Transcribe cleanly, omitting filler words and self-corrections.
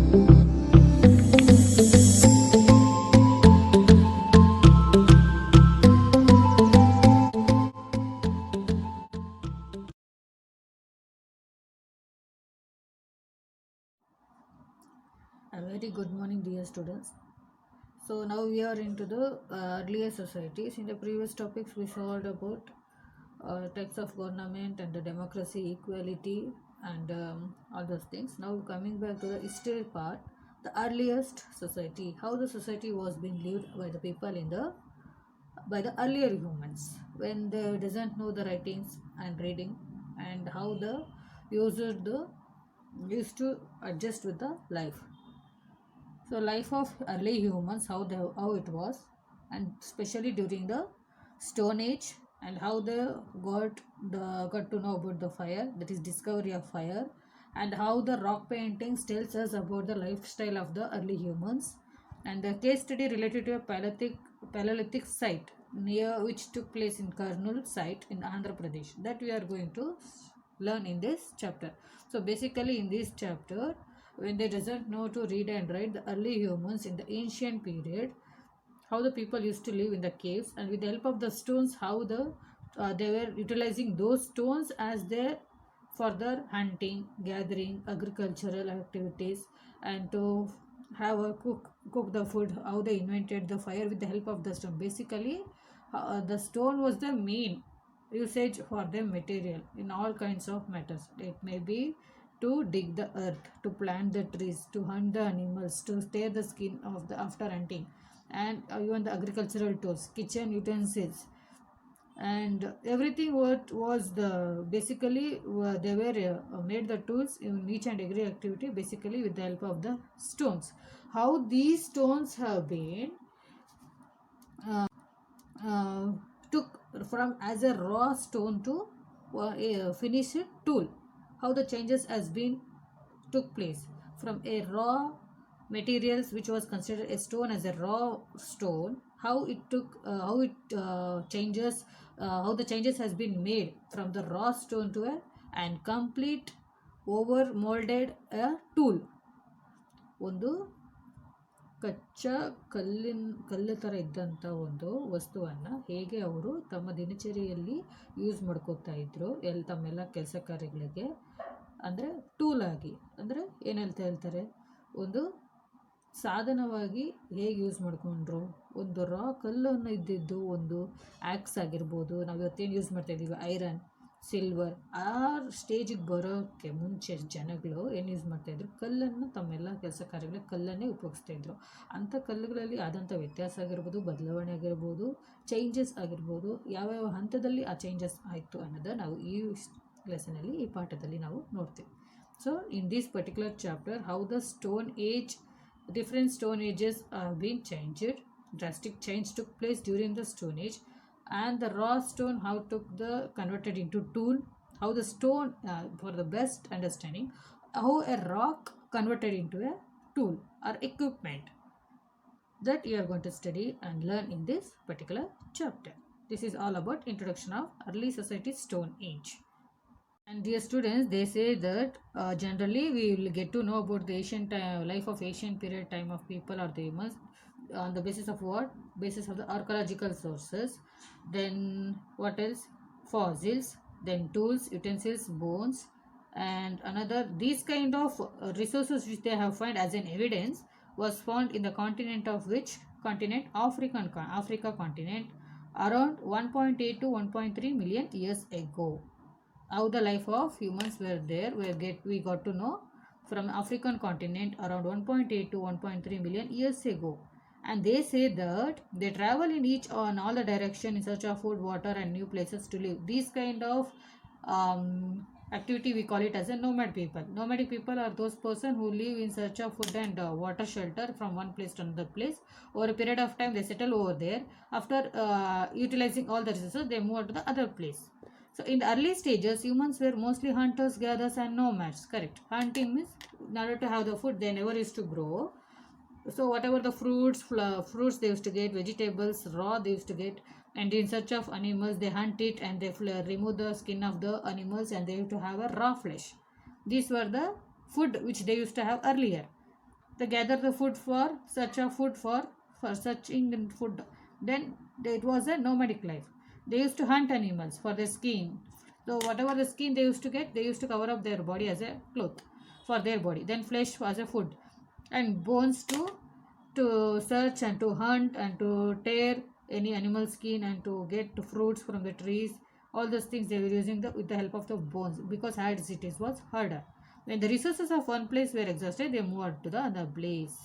A very good morning, dear students. So now we are into the earlier societies. In the previous topics, we solved about types of government and the democracy, equality, and all those things. Now coming back to the history part, the earliest society, how the society was being lived by the people in the by the earlier humans when they doesn't know the writings and reading, and how the user the used to adjust with the life. So life of early humans, how it was, and especially during the Stone Age, and how they got to know about the fire, that is discovery of fire, and how the rock paintings tells us about the lifestyle of the early humans, and the case study related to a Paleolithic site near which took place in Kurnool site in Andhra Pradesh, that we are going to learn in this chapter. So basically in this chapter, when they doesn't know to read and write, the early humans in the ancient period, how the people used to live in the caves, and with the help of the stones, how they were utilizing those stones as their further hunting, gathering, agricultural activities, and to have a cook the food, how they invented the fire with the help of the stone. Basically, the stone was the main usage for the material in all kinds of matters. It may be to dig the earth, to plant the trees, to hunt the animals, to tear the skin of the after hunting, and even the agricultural tools, kitchen utensils, and everything what was the basically they were made the tools in each and every activity basically with the help of the stones. How these stones have been uh, uh, took from as a raw stone to a finished tool, how the changes has been took place from a raw materials which was considered a stone as a raw stone, how it took how it changes how the changes has been made from the raw stone to a and complete over molded a tool, ಒಂದು ಕಚ್ಚಾ ಕಲ್ಲು ಥರ ಇದ್ದಂಥ ಒಂದು ವಸ್ತುವನ್ನು ಹೇಗೆ ಅವರು ತಮ್ಮ ದಿನಚರಿಯಲ್ಲಿ ಯೂಸ್ ಮಾಡ್ಕೋತಾ ಇದ್ರು ತಮ್ಮೆಲ್ಲ ಕೆಲಸ ಕಾರ್ಯಗಳಿಗೆ, ಅಂದರೆ ಟೂಲ್ ಆಗಿ, ಅಂದರೆ ಏನು ಹೇಳ್ತಾರೆ, ಒಂದು ಸಾಧನವಾಗಿ ಹೇಗೆ ಯೂಸ್ ಮಾಡಿಕೊಂಡ್ರು. ಒಂದು ರಾ ಕಲ್ಲನ್ನು ಇದ್ದಿದ್ದು ಒಂದು ಆ್ಯಕ್ಸ್ ಆಗಿರ್ಬೋದು, ನಾವು ಇವತ್ತೇನು ಯೂಸ್ ಮಾಡ್ತಾಯಿದ್ದೀವಿ ಐರನ್, ಸಿಲ್ವರ್, ಆ ಸ್ಟೇಜಿಗೆ ಬರೋಕ್ಕೆ ಮುಂಚೆ ಜನಗಳು ಏನು ಯೂಸ್ ಮಾಡ್ತಾಯಿದ್ರು, ಕಲ್ಲನ್ನು ತಮ್ಮೆಲ್ಲ ಕೆಲಸ ಕಾರ್ಯಗಳಿಗೆ ಕಲ್ಲನ್ನೇ ಉಪಯೋಗಿಸ್ತಾಯಿದ್ರು. ಅಂಥ ಕಲ್ಲುಗಳಲ್ಲಿ ಆದಂಥ ವ್ಯತ್ಯಾಸ ಆಗಿರ್ಬೋದು, ಬದಲಾವಣೆ ಆಗಿರ್ಬೋದು, ಚೇಂಜಸ್ ಆಗಿರ್ಬೋದು, ಯಾವ್ಯಾವ ಹಂತದಲ್ಲಿ ಆ ಚೇಂಜಸ್ ಆಯಿತು ಅನ್ನೋದು ನಾವು ಈ ಲೆಸನಲ್ಲಿ, ಈ ಪಾಠದಲ್ಲಿ ನಾವು ನೋಡ್ತೀವಿ. So in this particular chapter, how the stone age, different stone ages have been changed. Drastic change took place during the stone age, and the raw stone how took the converted into tool, how the stone for the best understanding, how a rock converted into a tool or equipment, that you are going to study and learn in this particular chapter. This is all about introduction of early society stone age. And dear students, they say that generally we will get to know about the ancient life of ancient period time of people or the humans on the basis of what? Basis of the archaeological sources. Then what else? Fossils, then tools, utensils, bones, and another. These kind of resources which they have found as an evidence was found in the continent of which continent? Africa continent, around 1.8 to 1.3 million years ago. How the life of humans were there, we got to know from African continent around 1.8 to 1.3 million years ago. And they say that they travel in each on all the direction in search of food, water, and new places to live. These kind of activity we call it as a nomad people. Nomadic people are those person who live in search of food and water, shelter from one place to another place. Over a period of time they settle over there. After utilizing all the resources, they move to the other place. So in the early stages, humans were mostly hunters, gatherers, and nomads. Correct. Hunting means in order to have the food, they never used to grow. So whatever the fruits they used to get, vegetables raw they used to get, and in search of animals they hunt it and they remove the skin of the animals and they used to have a raw flesh. These were the food which they used to have earlier. They gather the food for such a food for searching in food. Then it was a nomadic life. They used to hunt animals for their skin. So whatever the skin they used to get, they used to cover up their body as a cloth for their body. Then flesh was a food, and bones to search and to hunt and to tear any animal skin and to get fruits from the trees. All those things they were using with the help of the bones, because hide cities was harder. When the resources of one place were exhausted, they moved to the other place.